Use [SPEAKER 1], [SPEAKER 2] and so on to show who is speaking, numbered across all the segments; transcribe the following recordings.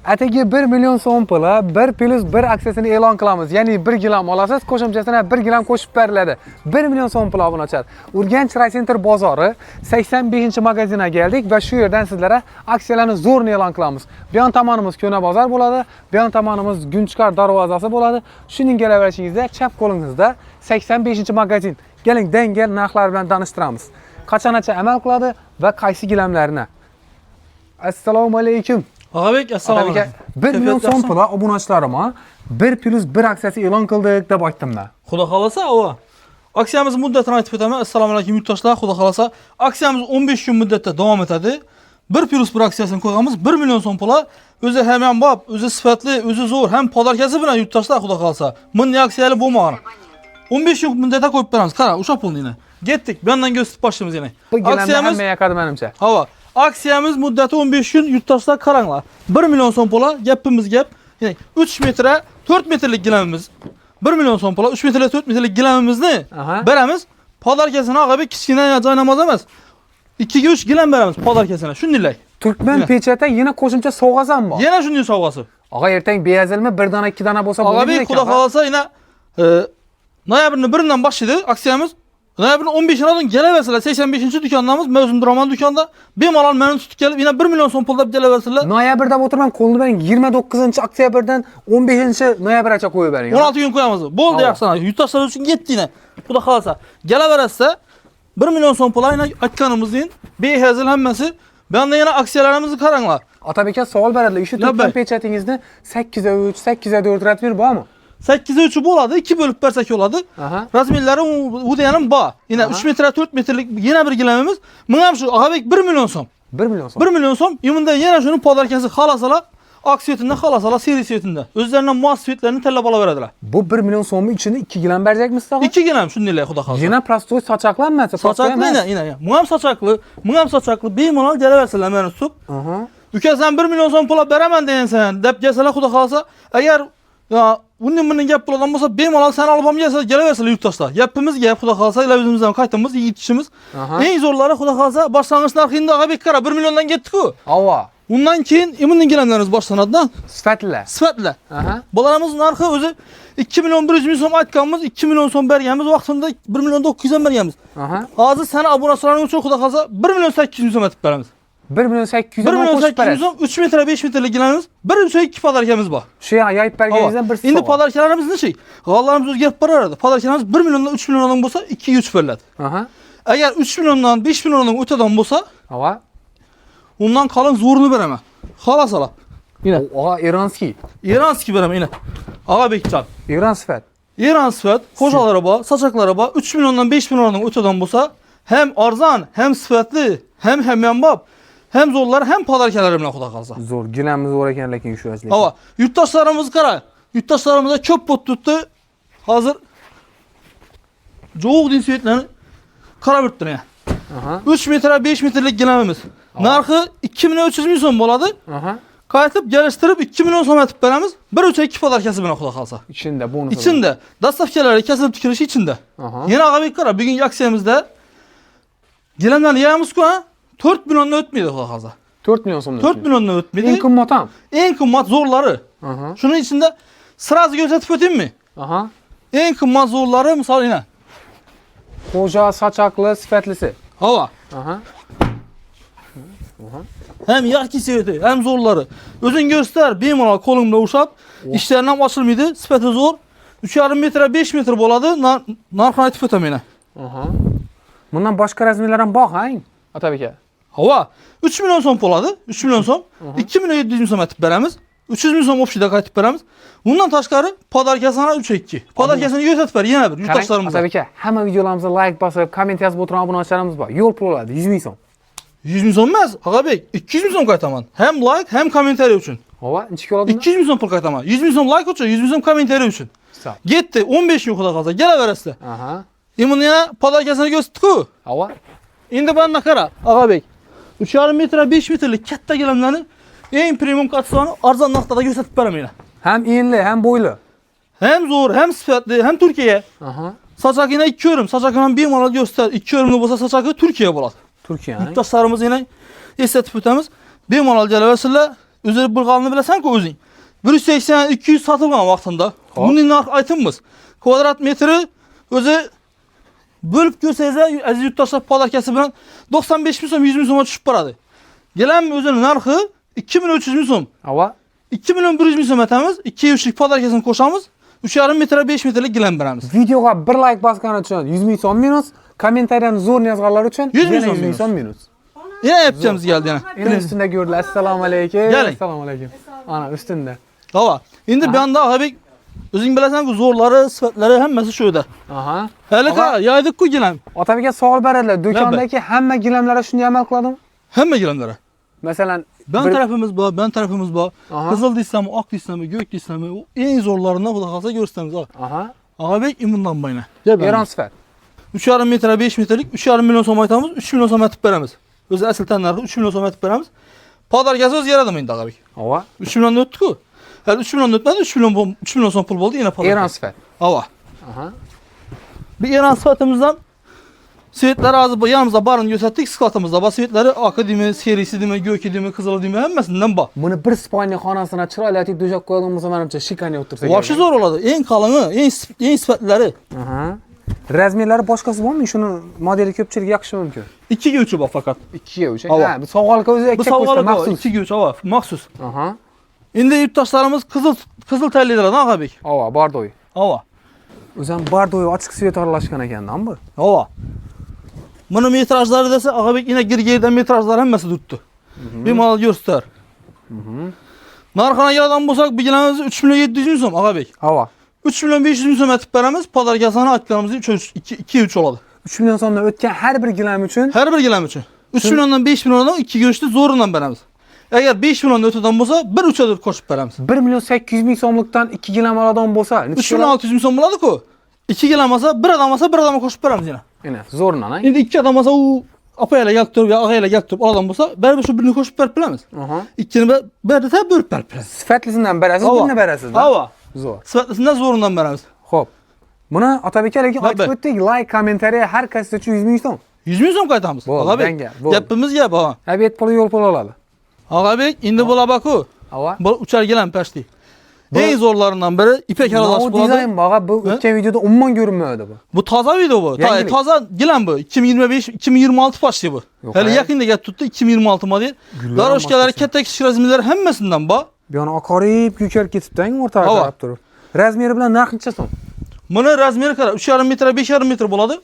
[SPEAKER 1] Atigi 1 million so'm puli 1 plus 1 aksiyasini e'lon qilamiz. Ya'ni 1 gilam olasiz, qo'shimchasini 1 gilam qo'shib beriladi. 1 million so'm pul obunachilar. Urganch Ray Center bozori 85-magazinga keldik va shu yerdan sizlarga aksiyalarni zo'rni e'lon qilamiz. Bu yon tomonimiz Ko'na bozor bo'ladi, bu yon tomonimiz Gunchkor darvozasi bo'ladi. Shuning kelaverishingizda chap qo'lingizda 85-magazin. Keling, dengel narxlar bilan tanishtiramiz. Qachongacha amal qiladi va qaysi gilamlarni? Assalomu alaykum.
[SPEAKER 2] Og'abek, assalomu alaykum.
[SPEAKER 1] 1 million so'm pul obunachilarim 1 plus 1 aksiyasi e'lon qildik deb aytdim men.
[SPEAKER 2] Xudo xolasa, aksiyamiz muddatini aytib o'taman. Assalomu alaykum yurtdoshlar. Xudo xolasa, aksiyamiz 15 kun muddatda davom etadi. 1 plus 1 aksiyasini qo'yamiz. 1 million so'm pul. O'zi hamyonbop, o'zi sifatli, o'zi zo'r, ham podarkasi bilan yurtdoshlar, xudo xolasa. Bunday aksiyali bo'lmagan. 15 kun muddatda qo'yib beramiz. Qara, o'sha pulni yana. Ketdik. Bu yerdan ko'rsatib boshlaymiz yana.
[SPEAKER 1] Aksiyamiz hamma yoqadi menimcha.
[SPEAKER 2] Aksiyamiz muddati 15 kun, yurtdoshlar qaranglar. 1 million so'm pul, gapimiz gap. Ya'ni 3 metr, 4 metrlik gilamimiz. 1 million so'm pul, 3 metr, 4 metrlik gilamimizni beramiz. Podarkasini Og'abek kichkina joynamoz emas. 2 ga 3 gilam beramiz podarkasini. Shunday.
[SPEAKER 1] Turkmen pechati yana qo'shimcha sovg'asi ham bor.
[SPEAKER 2] Yana shunday sovg'asi.
[SPEAKER 1] Og'a ertang beyazilmi 1 dona 2 dona bo'lsa bo'ladi.
[SPEAKER 2] Og'abek, xudo xolasa yana noyabrning 1-dan boshlaydi aksiyamiz. Noyabrning 15-dan kelaversalar 85-do'kondamiz, Mavsum Roman do'konda bemalol meni tutib kelib, yana 1 million so'm pul deb kelaversalar.
[SPEAKER 1] Noyabrda o'tirman, qo'lni bering 29-oktyabrdan 15-noyabrgacha qo'yib bering.
[SPEAKER 2] 16 kun qo'yamiz. Bo'ldi, yaxshi. Yurtdoshlar uchun yetdinglar. Xudo xolasa. Kelaverasizlar 1 million so'm pul aytganimizning behazil hammasi. Bu yerda yana aksiyalarimizni qaranglar.
[SPEAKER 1] Otabek aka savol beradilar. Shu Turkmen pechatingizni 8-3, 8-4 rasmiy bormi?
[SPEAKER 2] 8-3 bo'ladi, 2 bo'lib bersak bo'ladi. Rasmiylari u da yana bor. Yana 3 metr, 4 metrlik yana bir gilamimiz. Menga ham shu Og'abek 1 million so'm.
[SPEAKER 1] 1 million so'm.
[SPEAKER 2] 1 million so'm. Yumunda yana shuni podarkasi xolasalar, aksiyotunda xolasalar, seriyasiyotunda. O'zlarining muassasiyatlarini tanlab olaveradilar.
[SPEAKER 1] Bu 1 million so'mning ichida 2 gilam berjakmisiz tag'in?
[SPEAKER 2] 2 gilam shundaylar, xudo xolasa.
[SPEAKER 1] Yana prostoy sochaqlanmasa,
[SPEAKER 2] sochaqli yana. Menga ham sochaqli, bemalol kelaversinlar meni tutib. Uka, sen 1 million so'm pul beraman degansan deb kelsalar, xudo xolasa, agar bundan gap bo'ladigan bo'lsa, bemalol sen olib ham kelaversinlar yurtdoshlar. Gapimiz gap, xudo xolasa, o'zimizdan qaytamiz, yigitishimiz. Eng zo'rlari, xudo xolasa, boshlang'ich narxi endi Og'abek qara 1 milliondan ketdi-ku. Undan keyin bundan gilamlarimiz boshlanadi-da. Sifatli. Bolalarimiz narxi o'zi 2 million 100 ming so'm aytganmiz, 2 million so'm berganmiz, vaqtida 1 million 900 ham berganmiz. Hozir sana obunachilaring uchun xudo xolasa 1 million 800 ming so'm aytib beramiz.
[SPEAKER 1] 1 million 800 ming qo'shib beramiz.
[SPEAKER 2] 3 metr 5 metrlik gilamimiz, 1/2 podarkamiz bor.
[SPEAKER 1] Shu aytib berganingizdan bir
[SPEAKER 2] endi podarkalarimiz necha? G'ollarimiz o'zgarib boraveradi. Podarkalarimiz 1 milliondan 3 milliondan bo'lsa 2 ga 3 beriladi. Agar 3 milliondan 5 milliondan o'tadan bo'lsa, undan qolin zo'rini beraman. Xolasalar. Yana Iranskiy beraman yana. Og'abekjon. Iran sifat, qo'shalari bor, sochaqlari bor. 3 milliondan 5 milliondan o'tadan bo'lsa, hem arzon, hem sifatli, hem hamyonbop, hem zo'rlar, hem podarkalari bilan xudo xolasa.
[SPEAKER 1] Zo'r, gilamiz zo'r ekan, lekin shu asli.
[SPEAKER 2] Yurtdoshlarimiz qara. Yurtdoshlarimizda ko'p bo'p turibdi. Hozir jo'q din suyetlarni qarab o'tdiring. 3 metr 5 metrlik gilamimiz. Narxi 2 million 300 ming so'm bo'ladi. Qaytib gelishtirib 2 million so'm aytib beramiz. 1/2 podarkasi bilan xudo xolasa.
[SPEAKER 1] İçinde bonus.
[SPEAKER 2] İçinde. Dastavkalari kesilib tikilishi içinde. Yana Og'abek qara, bugungi aksiyamizda gilamlarni yeyamiz-ku, 4 milliondan o'tmaydi xudo xolasa.
[SPEAKER 1] 4 million so'mdan.
[SPEAKER 2] 4 milliondan o'tmaydi.
[SPEAKER 1] Eng qimmat ham.
[SPEAKER 2] Eng qimmat zo'rlari. Shuning ichida sirazi ko'rsatib o'taymi? Eng qimmat zo'rlari misol yana.
[SPEAKER 1] Xo'ja, sochaqli, sifatlisi.
[SPEAKER 2] Hem yaxki sevdi, hem zo'rlari. O'zing ko'rstar, bemalol qo'lingda ushab, ishlarini ham ochilmaydi, sifati zo'r. 3,5 metr 5 metr bo'ladi, narxini aytib o'taman.
[SPEAKER 1] Bundan boshqa rasmiylar ham bor, ha? Otabek aka.
[SPEAKER 2] 3 million so'm bo'ladi, 3 million so'm. 2 million 700 ming so'm aytib beramiz. 300 ming so'm o'pshida qaytib beramiz. Bundan tashqari podarkasini 3-2. Podarkasini ko'rsatib ber yana bir yurtdoshlarimizga.
[SPEAKER 1] Otabek aka, hamma videolarimizga like bosib, komment yozib o'tirgan obunachilarimiz bor. Yo'l pul oladi 100 ming so'm.
[SPEAKER 2] 100 ming so'm emas, Og'abek, 200 ming so'm qaytaman. Hem like, hem kommentariy uchun.
[SPEAKER 1] Necha ko'ladimi?
[SPEAKER 2] 200 ming so'm pul qaytaman. 100 ming so'm like uchun, 100 ming so'm kommentariy uchun. Ketdi, 15 kun xudo xolasa, kelaverasizlar. Endi yana podarkasini ko'rsatdi-ku. Endi bunda qara, Og'abek. 3,5 metr 5 metrlik katta gilamlarni eng premium katsoni arzon narxda ko'rsatib beraman.
[SPEAKER 1] Hem enli, hem bo'yli.
[SPEAKER 2] Hem zo'r, hem sifatli, hem Turkiya. Sochaqini 2,5, sochaqini bemalol ko'rsat. 2,5 bo'lsa sochaqi Turkiya bo'ladi.
[SPEAKER 1] Turkiya.
[SPEAKER 2] Yurtdoshlarimiz yana eslatib o'tamiz. Bemalol kelaversinlar. özü bir qalını biləsən ki özün. 180-200 satılğan vaxtında. Bunun narx aytımız. Kvadrat metri özü bölüp görsəyiz, əziz yurttaşlar pazar kəsibindən 95 min som, 100 min soma düşüb baradı. Gələn özünün narxı 2 milyon 300 min som.
[SPEAKER 1] Ava.
[SPEAKER 2] 2 milyon 100 min som etəmiz, 2 3'lük pazar kəsini qoşamız. 3,5 metre 5 metrelik gələn berəmiz.
[SPEAKER 1] Videoga 1 like basgan uchun 100 ming so'm minus, kommentariyani zo'r yozganlar uchun
[SPEAKER 2] 100 ming
[SPEAKER 1] yana
[SPEAKER 2] so'm
[SPEAKER 1] 100 ming so'm minus.
[SPEAKER 2] Yine yapacağımız geldi yani.
[SPEAKER 1] Yine üstünde gördüler. Assalomu alaykum.
[SPEAKER 2] Gelin.
[SPEAKER 1] Assalomu alaykum. Ana üstünde.
[SPEAKER 2] Hava. Şimdi bir anda abi özün biləsən ki zorları, sıfatları hemmesi şöyle.
[SPEAKER 1] Aha.
[SPEAKER 2] Hele ka yaydık ku gilam.
[SPEAKER 1] Otabekka savol beradilar. Do'kondagi hamma gilamlarga shunday amal qiladimi?
[SPEAKER 2] Hemme gilamlara.
[SPEAKER 1] Masalan,
[SPEAKER 2] Ben tarafımız bu, ben tarafımız bu.
[SPEAKER 1] Aha.
[SPEAKER 2] Kızıl diysem, ak diysem, gök diysem, o en zorlarından bu da kalsa görseniz ha.
[SPEAKER 1] aha.
[SPEAKER 2] Abi imundan bayına.
[SPEAKER 1] Eron sifat.
[SPEAKER 2] 3,5 metre 5 metrelik 3,5 milyon som aytamız 3 milyon som etip veremiz. Özü əsl tənlərə 3 milyon som etip veremiz. Padar gəzi öz yerə deməyin abi.
[SPEAKER 1] Ava.
[SPEAKER 2] 3 milyon ötdü ku. Hələ 3 milyon ötmədi 3 milyon som pul oldu yine padar.
[SPEAKER 1] Eron sifat.
[SPEAKER 2] Hava.
[SPEAKER 1] Aha.
[SPEAKER 2] Bir İran sıfatımızdan Svetləri azı bu yanımızda barını göstərdik sıfatımızda. Bu svetləri akademi, serisi demi, göki demi, kızılı demi hemmesinden bak.
[SPEAKER 1] Buni bir spaniya xonasına chiroyli atib döşab qo'ygan bo'lsa, menimcha shikani o'tirsa.
[SPEAKER 2] Vahşi zor oladı. En kalını, en sıfatları.
[SPEAKER 1] Aha. Razmerlari boshqasi bormi? Shuni modeli ko'pchilik yoqishi mumkin.
[SPEAKER 2] 2'ye 3'ü bak fakat.
[SPEAKER 1] 2 ga 3.
[SPEAKER 2] Hava.
[SPEAKER 1] Ha, bu sovg'alikka o'zi
[SPEAKER 2] Bu
[SPEAKER 1] chek qo'ysa
[SPEAKER 2] savgalık
[SPEAKER 1] maxsus.
[SPEAKER 2] 2'ye 3 hava. Mahsus.
[SPEAKER 1] Aha.
[SPEAKER 2] Şimdi yurttaşlarımız kızıl tellidir lan abi.
[SPEAKER 1] Ava, bardoy.
[SPEAKER 2] Hava.
[SPEAKER 1] O'zim bardoy ochiq svet aralashgan ekan-da bu.
[SPEAKER 2] Hava. Bunun metrajları dese ağabey yine girgeyden metrajlar hemmesi tuttu. Bir mal göster. Narxana gelden bulsak bir gelemiz 3 milyon 700 bin som ağabey.
[SPEAKER 1] Ava.
[SPEAKER 2] 3 milyon 500 bin som etip veremiz. Pazar kasana atlarımızı 2-3 oladı.
[SPEAKER 1] 3 million so'mdan o'tgan har bir gilam uchun
[SPEAKER 2] Her bir gelem için. 3 milyondan 5 milyondan 2 görüşte zorundan veremiz. Eğer 5 milyon öteden bulsa 1-3'e 4 koşup veremiz.
[SPEAKER 1] 1 million 800 ming so'mlikdan 2 gilam oladigan bo'lsa,
[SPEAKER 2] 3 milyon 600 bin som buladık o. 2 gelem olsa bir adam olsa bir adama koşup veremiz yine.
[SPEAKER 1] Yine zo'rnan, ha?
[SPEAKER 2] Şimdi 2 adam olsa o apayla gelip durup ya ağayla gelip durup o adam bulsa beraber şu birini koşup verip bilemiz.
[SPEAKER 1] Aha.
[SPEAKER 2] İkini berdi de bölüp verip bilemiz.
[SPEAKER 1] Sifatlisidan berasiz,
[SPEAKER 2] Hava.
[SPEAKER 1] birini berasiz.
[SPEAKER 2] Hava.
[SPEAKER 1] Zo'r.
[SPEAKER 2] Sıfatlısından zorundan veremiz.
[SPEAKER 1] Xo'p. Buni Otabek aka
[SPEAKER 2] Tabii.
[SPEAKER 1] aytib o'tdik, like, kommentariya har qaysi uchun 100 ming so'm.
[SPEAKER 2] 100 bin som kaytamız.
[SPEAKER 1] Bo'ldi,
[SPEAKER 2] Ağa bey.
[SPEAKER 1] denge, bo'ldi.
[SPEAKER 2] Gapimiz gap ağa.
[SPEAKER 1] Ha, bet puli yo'l puli oladi.
[SPEAKER 2] Ağa bey indi bula baku.
[SPEAKER 1] Ava.
[SPEAKER 2] Bu uçar gelen peşti. En zorlarından biri ipek aralaş
[SPEAKER 1] Bu
[SPEAKER 2] buladı.
[SPEAKER 1] dizayn baga bu o'tgan videoda umuman ko'rinmaydi bu.
[SPEAKER 2] Bu taza video bu.
[SPEAKER 1] Yangilik.
[SPEAKER 2] Taza gelen bu. 2025-2026 başlı bu.
[SPEAKER 1] Yok,
[SPEAKER 2] Hele
[SPEAKER 1] hayır.
[SPEAKER 2] yakında get tuttu 2026 model.
[SPEAKER 1] Güllar
[SPEAKER 2] Daroşkalar,
[SPEAKER 1] maskesi.
[SPEAKER 2] kettek şirazmiler hemmesinden ba.
[SPEAKER 1] Bu yana oqarib, ko'karib ketibdi-ang o'rtaga
[SPEAKER 2] Ava.
[SPEAKER 1] qarab turib. Razmeri bilan narxi necha so'm?
[SPEAKER 2] Bunu razmeri kadar 3,5 metre 5,5 metre buladı.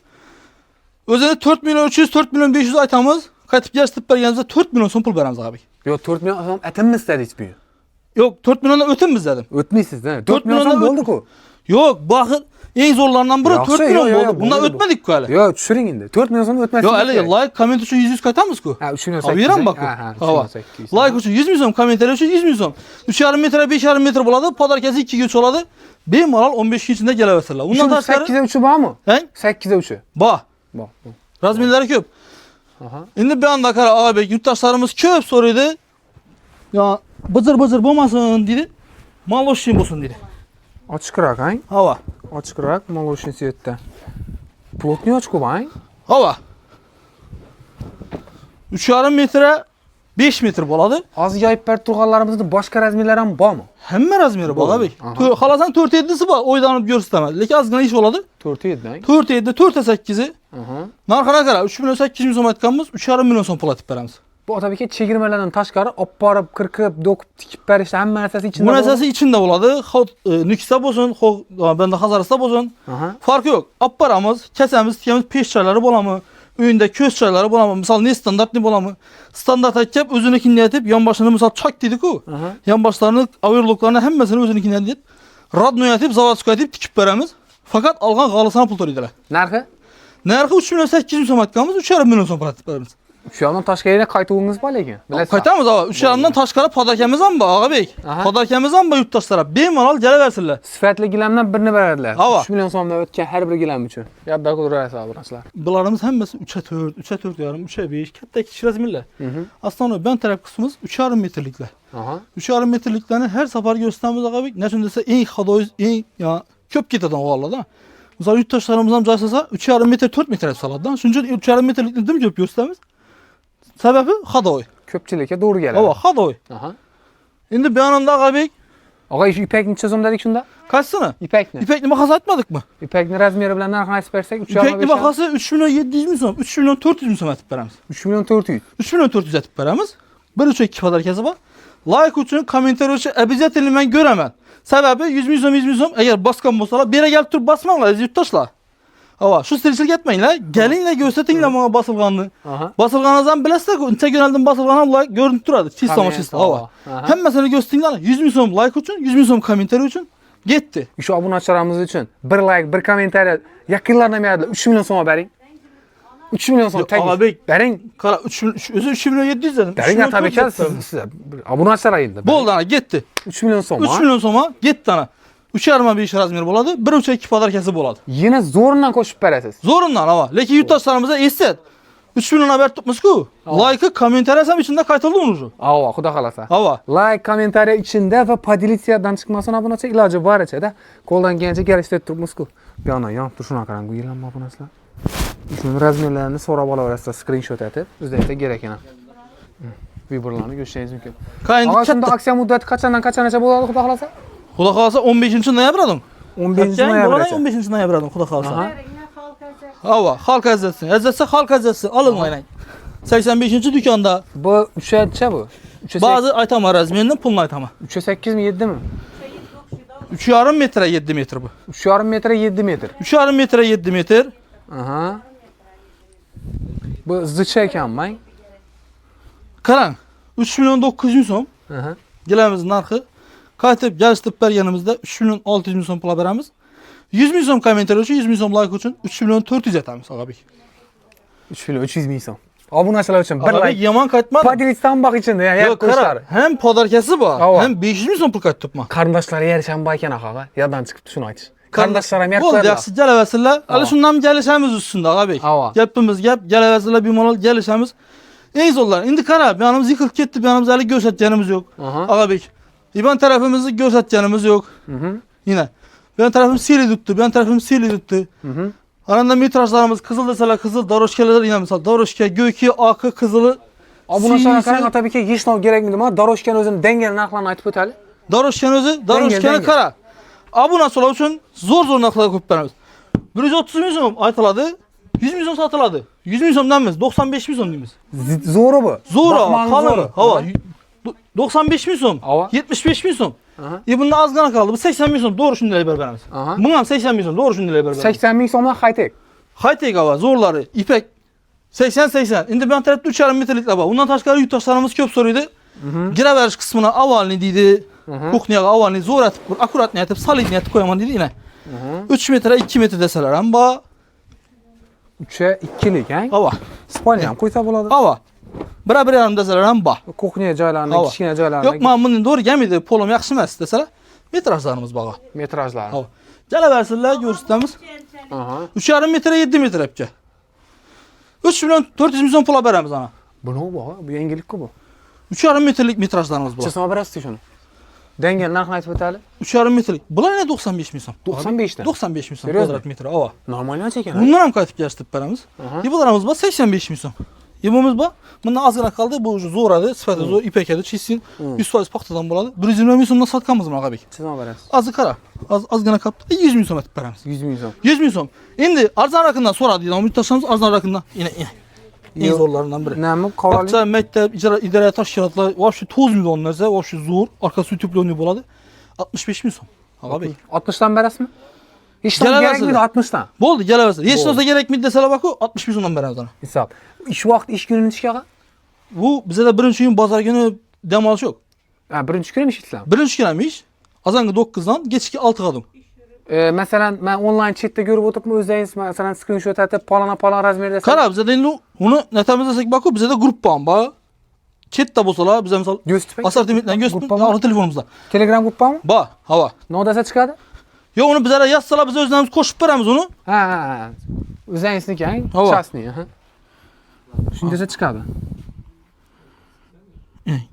[SPEAKER 2] Özünü 4 milyon 300 4 milyon 500 aytamız. Katıp yaştıp bergenimizde 4 milyon son pul veremiz abi.
[SPEAKER 1] Yo, 4 million so'm atimmiz dedingiz bu.
[SPEAKER 2] Yok 4 milyondan ötemiz dedim.
[SPEAKER 1] O'tmaysiz-da. 4
[SPEAKER 2] 4
[SPEAKER 1] million so'm
[SPEAKER 2] milyondan
[SPEAKER 1] bo'ldi-ku.
[SPEAKER 2] Yok bakın en zorlarından biri
[SPEAKER 1] Yaxşı,
[SPEAKER 2] 4 milyon
[SPEAKER 1] yo, yo,
[SPEAKER 2] oldu. Bundan
[SPEAKER 1] bo'ldi bu.
[SPEAKER 2] ötmedik ku hele.
[SPEAKER 1] Yo, tushiring endi. 4 million so'm o'tmaysiz.
[SPEAKER 2] Yok hele like comment için 100 kaytamız ku.
[SPEAKER 1] Ha, 3 million
[SPEAKER 2] Abi veren bak.
[SPEAKER 1] Ha,
[SPEAKER 2] Hava.
[SPEAKER 1] 3 million 800.
[SPEAKER 2] Like için 100 milyon, komentari için 100 milyon. 3,5 metre 5,5 metre buladı. Pazar kesi 2 güç oladı. Benim malal 15 gün içinde geleversinler. Bundan
[SPEAKER 1] Bundan
[SPEAKER 2] taşları
[SPEAKER 1] 8'e 3'ü bormi?
[SPEAKER 2] he?
[SPEAKER 1] 8'e 3'ü.
[SPEAKER 2] Ba.
[SPEAKER 1] Bor.
[SPEAKER 2] Razmirleri köp.
[SPEAKER 1] Aha.
[SPEAKER 2] Şimdi bir anda kara abi yurttaşlarımız köp soruydu. Ya bıcır bıcır bulmasın dedi. Mal hoşçuyum olsun dedi.
[SPEAKER 1] Ochiqroq, ha?
[SPEAKER 2] Hava.
[SPEAKER 1] Ochiqroq, moloshin svetda. Plotniy ochko bor, ha?
[SPEAKER 2] Hava. 3,5 metre 5 metre buladı.
[SPEAKER 1] Hozir yoyib berib turganlarimizning boshqa razmerlari ham bormi?
[SPEAKER 2] Hemme razmeri bak abi.
[SPEAKER 1] Aha.
[SPEAKER 2] Halasan 4-7'si var. Oydanıp görstemez. Lekin azgına iş oladı.
[SPEAKER 1] 4 7, ha?
[SPEAKER 2] 4-7, 4-8'i.
[SPEAKER 1] Aha.
[SPEAKER 2] Narxana qara 3 milyon 800 min so'm aytganmiz, 3,5 milyon so'm pul atib beramiz.
[SPEAKER 1] Bu otabeka chegirmalardan tashqari olib borib, qirqib, do'qib, tikib berishda hamma narsasi ichida.
[SPEAKER 2] Bu narsasi ichida bo'ladi. Nüksa bo'lsin, benda Hazarasda bo'lsin.
[SPEAKER 1] Aha.
[SPEAKER 2] Farqi yo'q. Olib boramiz, kesamiz, tikamiz, pesh choylari bo'ladimi? Uyunda ko'z choylari bo'ladimi? Misol ne standart ne bo'ladimi? Standart aytib, o'zinikini aytib, yonboshini misol chok dedi-ku.
[SPEAKER 1] Aha.
[SPEAKER 2] Yonboshlarini, overlocklarni hammasini o'zinikini aytib, radno aytib, zavodskoy aytib tikib beramiz. Faqat olgan g'olisini pul to'laydilar.
[SPEAKER 1] Narxi?
[SPEAKER 2] Narxi 3 milyon 800 min so'm aytganmiz, 3,5 milyon so'm pul atib beramiz.
[SPEAKER 1] Shu yerdan tashqariga qaytuvingiz bor lekin. Bilasizmi?
[SPEAKER 2] Qaytamiz ağa. 3,5dan tashqari podakamiz ham bor, ağa bey.
[SPEAKER 1] Aha.
[SPEAKER 2] Podakamiz ham bor yurtdoshlar. Bemalol kelaversinlar.
[SPEAKER 1] Sifatli gilamdan birini beradilar.
[SPEAKER 2] Hava.
[SPEAKER 1] 3 million so'mdan o'tgan har bir gilam uchun. Yodda qoldirasiz obunachilar.
[SPEAKER 2] Bularımız hemmesi 3'e 4, 3'e 4 yarım, 3'e 5, katta kişi millet. Aslında ben taraf kısmımız 3,5 metrelikler.
[SPEAKER 1] Aha.
[SPEAKER 2] 3,5 metreliklerini her sefer göstermemiz ağa bey. Ne dese en hadoyuz, en ya köp giteden valla da. Mesela yurttaşlarımız ham caysasa 3,5 metre 4 metre saladan. Çünkü 3,5 metrelikni dim köp göstermemiz. Sebebi hadoy.
[SPEAKER 1] Ko'pchilikka to'g'ri keladi.
[SPEAKER 2] Hava hadoy.
[SPEAKER 1] Aha.
[SPEAKER 2] Endi beyanında Agabek
[SPEAKER 1] Ağa şu ipek neçe so'm dedik shunda?
[SPEAKER 2] kaçsana?
[SPEAKER 1] İpekni.
[SPEAKER 2] İpekli makası atmadık mı?
[SPEAKER 1] İpekni razmeri bilan narxini aytib bersak 3
[SPEAKER 2] İpekli makası 3 milyon 700 bin so'm, 3 milyon 400 bin so'm atib beramiz.
[SPEAKER 1] 3 milyon 400.
[SPEAKER 2] 3 milyon 400 atib beramiz. Bir uch ikki podarkasi bor. Like uchun, kommentariy uchun обязательно men ko'raman. Sababi 100 ming so'm, 100 ming so'm agar bosgan bo'lsalar, bera kelib turib bosmanglar, yurtdoshlar. Hava, shu sirchilik etmanglar. Gelinglar ko'rsatinglar menga bosilganini.
[SPEAKER 1] Aha.
[SPEAKER 2] Bosilganingizni bilasizlar-ku, uncha yo'naldan bosilgan like ko'rinib turadi. Chista machista. Hava.
[SPEAKER 1] Aha.
[SPEAKER 2] Hammasini ko'rsatinglar. 100 ming so'm like uchun, 100 ming so'm kommentariy uchun ketdi.
[SPEAKER 1] Shu obunachilarimiz uchun 1 like, 1 kommentariy yaqinlardan beradi. 3 milyon so'm bering. 3 milyon so'm tag.
[SPEAKER 2] Agabek,
[SPEAKER 1] Bering.
[SPEAKER 2] Qara 3 milyon 700 dedim.
[SPEAKER 1] Bering tabii ki siz obunachilar endi.
[SPEAKER 2] Bo'ldi ana ketdi.
[SPEAKER 1] 3 milyon so'm.
[SPEAKER 2] 3 milyon so'mga ketdi ana. 3,5 5 razmer bo'ladi, 1.2 podarkasi bo'ladi.
[SPEAKER 1] Yine zo'rundan qo'shib berasiz.
[SPEAKER 2] Zo'rindan ama. Lekin yurtdoshlarimizga eslat. 3 milyon haber tutmuşku. Like'ı, kommentariy ham içinde qaytildi uni уже.
[SPEAKER 1] Ava, xudo xolasa.
[SPEAKER 2] Hava.
[SPEAKER 1] Like, kommentariy ichida va podelitsiyadan chiqmasin obunachi iloji boricha-da qo'ldan kelgancha kelishtirib turibmiz-ku. Bu yoqdan yonib tur shuna qarang, bu yillanma obunachilar. Shuni razmerlarini so'rab olaverasizlar, screenshot etib, o'zingizga kerak ekan. Viborlarni ko'rishingiz mumkin. Aga shunda aksiya muddati qachondan qachongacha bo'ladi, xudo xolasa?
[SPEAKER 2] Xudo xolasa 15 noyabrdan.
[SPEAKER 1] 15 noyabrgacha.
[SPEAKER 2] 15 noyabrdan xudo xolasa.
[SPEAKER 1] Aha.
[SPEAKER 2] Hava, xalq azatsin. Azatsa xalq azatsin. Alinglar. 85 dükkanda.
[SPEAKER 1] Bu 3'e bu. 3'e
[SPEAKER 2] Bazı aytama razmerinden pulunu aytama.
[SPEAKER 1] 3'e 8 mi 7 mi?
[SPEAKER 2] 3,5 metre 7 metre bu.
[SPEAKER 1] 3,5 metre 7 metre.
[SPEAKER 2] 3,5 metre 7 metre.
[SPEAKER 1] Aha. Bu zıça ekan ben.
[SPEAKER 2] Qarang. 3 milyon 900 bin so'm.
[SPEAKER 1] Aha.
[SPEAKER 2] Gilamizin narxı. Qaytib geliştirib berganimizda 3 milyon 600 bin so'm pul beramiz. 100 bin so'm kommentariy uchun, 100 bin so'm like uchun 3 milyon 400 aytamiz Agabek.
[SPEAKER 1] 3 milyon 300 ming so'm. Obunachilar uchun bir
[SPEAKER 2] Agabek
[SPEAKER 1] like.
[SPEAKER 2] yomon qaytmadi.
[SPEAKER 1] Podelitsiyadan bak içinde ya.
[SPEAKER 2] Yo'q, qara. Hem podarkasi bor,
[SPEAKER 1] Hava.
[SPEAKER 2] hem 500 bin so'm pul qaytibman.
[SPEAKER 1] Qarindoshlari yarashan bor ekan aqa. Yerdan chiqibdi shuni aytish. Qarindoshlarim
[SPEAKER 2] Bo'ldi,
[SPEAKER 1] yaklar.
[SPEAKER 2] yaxshi kelavasizlar. Hali shundan kelishamiz ustida Agabek.
[SPEAKER 1] Hava.
[SPEAKER 2] Gapimiz gap, kelavasizlar bemalol kelishamiz. Eng zo'rlar. Endi qara, bu yanimiz yıkılıp ketdi, bu yanimiz hali ko'rsatganimiz yo'q.
[SPEAKER 1] Aha.
[SPEAKER 2] Agabek. İban tarafımızı ko'rsatganimiz yo'q. Yine. Ben tarafım seli tuttu, ben tarafım seli tuttu. Aranda metrajlarımız kızıl deseler kızıl, daroşkeler yine misal daroşke, göki, akı, kızılı.
[SPEAKER 1] Obunachilar qarang, tabii ki hech narsa kerakmidi. Mana Daroshkan o'zini dengal narxlarini aytib o'tali.
[SPEAKER 2] Daroşken özü, daroşkeni
[SPEAKER 1] Denge.
[SPEAKER 2] kara. Abunachilar uchun zor narxlar ko'p beramiz. 130 bin so'm aytiladi, 100 bin so'm sotiladi. 100 bin so'mdan emas, 95 bin so'm deymiz.
[SPEAKER 1] Zo'ri bu.
[SPEAKER 2] Zo'r,
[SPEAKER 1] Baxmani
[SPEAKER 2] qalin.
[SPEAKER 1] zo'ri.
[SPEAKER 2] Hava. 95 bin so'm,
[SPEAKER 1] Hava.
[SPEAKER 2] 75 bin so'm.
[SPEAKER 1] Aha.
[SPEAKER 2] Bunda azgana kaldı. Bu 80 bin so'm. Doğru shunday beramiz.
[SPEAKER 1] Aha.
[SPEAKER 2] Bunga ham 80 bin so'm. Doğru shunday beramiz.
[SPEAKER 1] 80 ming so'mdan high-tech.
[SPEAKER 2] High-tech hava, zo'rlari, ipek 80-80. Endi ben tarafda 3,5 metrlik hava. Undan tashqari yurtdoshlarimiz ko'p so'raydi. Giraverish qismini avalni deydi. Kuxniyaga avalni zo'r atib, akkuratni aytib, solidni aytib qo'yaman deydi yine. 3 metre 2 metre deseler ham bor.
[SPEAKER 1] 3'e 2lik, ha?
[SPEAKER 2] Hava.
[SPEAKER 1] Spalni ham qo'ysa bo'ladi.
[SPEAKER 2] Hava. 1,5 deseler ham bor.
[SPEAKER 1] Kuxniya joylarini,
[SPEAKER 2] Hava.
[SPEAKER 1] kichkina joylarini.
[SPEAKER 2] Yo'q, men buni to'g'ri kelmaydi, polim yaxshi emas deseler, metrajlarimiz bor.
[SPEAKER 1] metrajlari.
[SPEAKER 2] Hava. Kelaversizlar, ko'rsatamiz.
[SPEAKER 1] Aha.
[SPEAKER 2] 3,5 metre 7 metre hepçe. 3 milyon 400 milyon pula beramiz ana.
[SPEAKER 1] Bu ne bu? Bu yengilik-ku bu.
[SPEAKER 2] 3,5 metrelik metrajlarımız bu.
[SPEAKER 1] Çesama berasiz shuni. Dengal narxini aytib o'tali.
[SPEAKER 2] 3,5 metrelik. Bular ne 95 milyon?
[SPEAKER 1] 95 dan.
[SPEAKER 2] 95 milyon
[SPEAKER 1] Seriozmi?
[SPEAKER 2] kvadrat metre. Ava.
[SPEAKER 1] Normalni ekan.
[SPEAKER 2] Bundan ham qaytib kelishtirib beramiz.
[SPEAKER 1] Aha.
[SPEAKER 2] Yibularımız var 85 milyon. Yibimiz var. Bundan azgina kaldı. Bu zo'r adi, sifati zo'r, ipek edi, çizsin. 100% paxtadan bo'ladi. 120 ming so'mdan sotganmiz mana Agabek.
[SPEAKER 1] Çesama berasiz.
[SPEAKER 2] Azı qara. Azgina qapti. 100 ming so'm aytib beramiz.
[SPEAKER 1] 100 ming so'm.
[SPEAKER 2] 100 ming so'm. Endi arzon rakından so'radi. Umid tashamiz arzon rakından. Yine. En zorlarından biri.
[SPEAKER 1] Nima qavrali?
[SPEAKER 2] Bakça, mektep, idare teşkilatlar, vapşı 9 milyon nerse, vapşı zor, arkası tüplönü boladı. 65 bin so'm. Agabek.
[SPEAKER 1] 60'dan berasizmi? Hech narsa
[SPEAKER 2] Gelaversiz.
[SPEAKER 1] kerakmidi 60'dan.
[SPEAKER 2] Bo'ldi, kelaversin. Hech
[SPEAKER 1] Bo'ldi.
[SPEAKER 2] narsa kerakmidi desalar baku 60 bin so'mdan beramiz ana.
[SPEAKER 1] Hisob. Ish vaqti, ish kuni nechgacha?
[SPEAKER 2] Bu bizda birinchi kun bozor kuni dam olish yo'q.
[SPEAKER 1] Ha, birinchi kuni ish islam.
[SPEAKER 2] Birinchi kun ham ish. Azangi 9dan kechki 6 qadam.
[SPEAKER 1] Masalan, men onlayn chetda ko'rib o'tiribman, o'zingiz masalan screenshot atib, palon razmerda.
[SPEAKER 2] Qara, bizda endi uni netamiz desak baku bizda gruppa ham bor. Chetda bo'lsalar, bizda misol
[SPEAKER 1] Go'stpay.
[SPEAKER 2] assortimentdan go'stpay
[SPEAKER 1] Gruppa bor.
[SPEAKER 2] telefonimizda.
[SPEAKER 1] Telegram gruppami?
[SPEAKER 2] Bor, hava.
[SPEAKER 1] Nima desa chiqadi?
[SPEAKER 2] Yo'q, uni bizlar yazsalar biz o'zimiz qo'shib beramiz uni.
[SPEAKER 1] Ha. O'zingizniki, ha?
[SPEAKER 2] Hava.
[SPEAKER 1] Chasni, ha. Shunda desa chiqadi.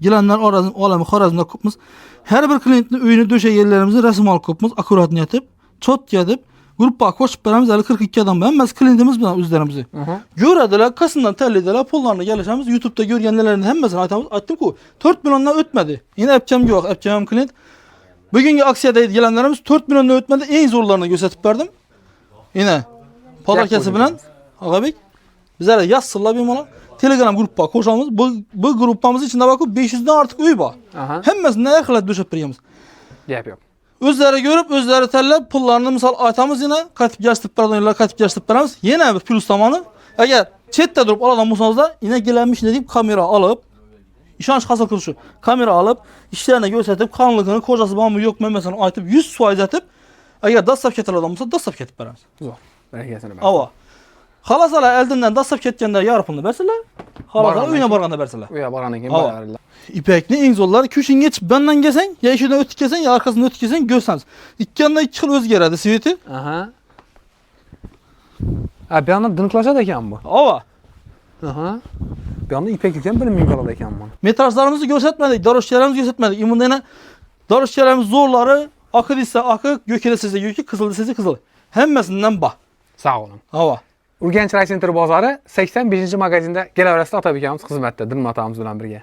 [SPEAKER 2] Gilanlar olami Xorazmda ko'pmiz. Har bir klientning uyini döşek yerlerimizni rasm olib ko'pmiz, akkurat yetib, chot yetib, Gruppa koşup beremiz 42 adam bilen. Biz klientimiz bilen üzerimizi. Görediler, kasından terlediler, pullarını gelişemiz. YouTube'da görgenlerini hemmesini aytdım ki 4 milyondan ötmedi. Yine epçem yok, epçem klient. Bugünkü aksiyadaydı gelenlerimiz 4 milyondan ötmedi. En zorlarını gösterip verdim. Yine pazar kesi bilen Ağabey bizlere yazsınlar bir mola. Telegram gruppa koşalımız. Bu gruppamız içinde bakıp 500'den artık üy var. Hemmesine yakıla düşüp biriyemiz.
[SPEAKER 1] Yapıyorum.
[SPEAKER 2] Özleri görüp, özleri tellep, pullarını misal aytamız yine katip yaştık pardon, katip yaştık paramız. Yine bir plus zamanı. Eğer chatte durup aladan bulsanız da yine gelenmiş ne diyeyim kamera alıp, işanç hasıl kılışı kamera alıp, işlerine gösterip, kanlılığını, kocası bağımı yok memesini aytıp, 100% atıp, eğer dasap ketlerden bulsa dasap ketip paramız.
[SPEAKER 1] Zor. Bereketini ver.
[SPEAKER 2] Ava. Halasala eldinden dasap ketgende yarpını verseler, halasala uyuna barganda verseler.
[SPEAKER 1] Uya barana kim
[SPEAKER 2] Ava.
[SPEAKER 1] verirler.
[SPEAKER 2] İpekli en zorları köşün geç benden gelsen ya işinden ötük gelsen ya arkasından ötük gelsen görseniz. İkkanında 2 yıl özgeredi siveti.
[SPEAKER 1] Aha. Ha bir anda dınıklaşadı ekan bu.
[SPEAKER 2] Ava.
[SPEAKER 1] Aha. Bir anda ipeklikten böyle mümkün oladı ekan bu.
[SPEAKER 2] Metrajlarımızı göstermedik, darışçılarımızı göstermedik. İmundayına darışçılarımız zorları akı ise akı, gökede size gökü, kızıl size kızıl. Hemmesinden bak.
[SPEAKER 1] Sağ olun.
[SPEAKER 2] Ava.
[SPEAKER 1] Urgench Rice Center bozarı 85-magazinda gelaverasida Otabek akamiz xizmatda, Dilmat akamiz bilan birga.